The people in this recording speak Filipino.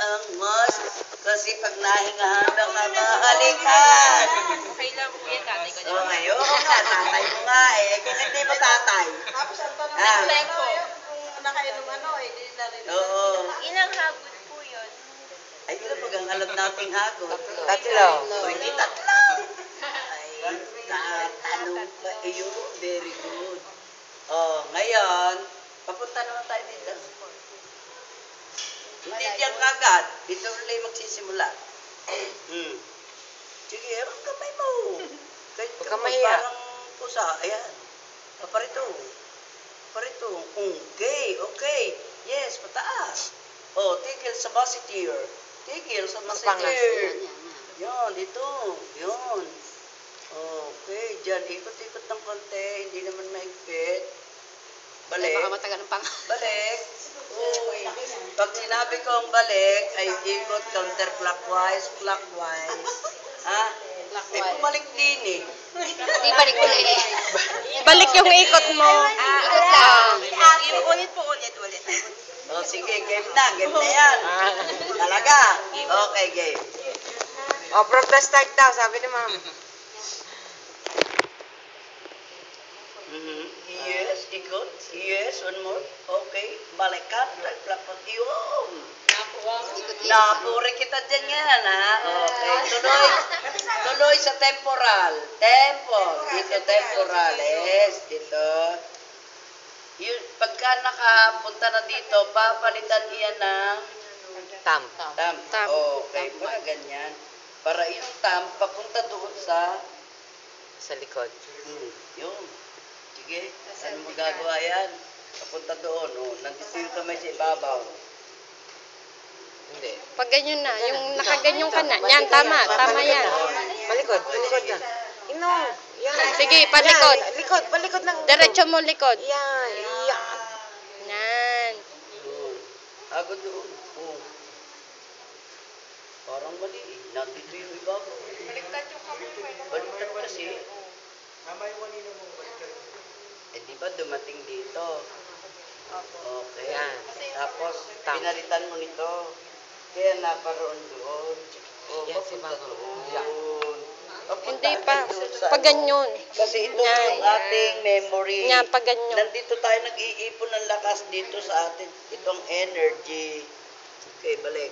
ang mas. Kasi pag nahingahan ng kamahalikan. Okay lang po yan, tatay ko. O ngayon nga, tatay mo nga eh. Kung hindi mo tatay. Tapos ang tanong Ah. kung nakainom hindi na rin. Oo. Ilang hagod po yun? Ay, ito pag ang alam nating hagot. Tatlo. Hindi tatlo. Ay, tanong pa iyo. Very good. Oh, ngayon, papunta naman tayo dito. Hindi diyan agad. Dito ulit magsisimula. Sige, ang kamay mo. Kahit Huwag kang mahiya. parang pusa. Ayan. Parito. Parito. Okay. Yes, pataas. Oh, tigil sa basitier. Tigil sa basitier. Yan, dito. Yan. Okay, dyan. Ikot-ikot ng konti. Hindi naman maigpit. Balik. Baka matagal ng pang... Balik. Uy. Pag sinabi kong balik, ay ikot counterclockwise, clockwise. Ha? Eh, bumalik din eh. Hindi balik ulit. Balik yung ikot mo. Ikot lang. Ulit po, ulit. O sige, game na yan. Talaga? Okay, game. O, from the start daw, sabi ni ma'am. Yes, ikot. Yes, one more. Okay, balikan. Clockwise. Yun. Napuri kita dyan yan, ha? Okay, tuloy sa temporal. Dito temporal. Yes, dito. Yun, pagka nakapunta na dito, papalitan iyan ng Tam. tam. Okay, para ganyan. Para yung tam, papunta doon sa likod. yun. Sige, ano magagawa yan? Papunta doon, nandito yung kamay sa ibabaw. Hindi. Pag ganyan na, yung nakaganyan ka na. Yan, tama yan. Palikod na. Inong. Yan. Sige, palikod. Likod, palikod ng... Diretso mo likod. Yan. Yan. Doon. Agad doon. Parang mali. Nandito yung ibabaw. Baliktad yung kamay mo. Baliktad kasi. Eh, di ba dumating dito? Okay. Yan. Tapos, Tam. pinalitan mo nito. Kaya naparoon doon. Yan, si Papunta Babo. doon. Hindi pa. Doon sa Pag ganyan. Kasi ito Yan. yung ating memory. Yan, pag ganyan. Nandito tayo nag-iipon ng lakas dito sa atin. Itong energy. Okay, balik.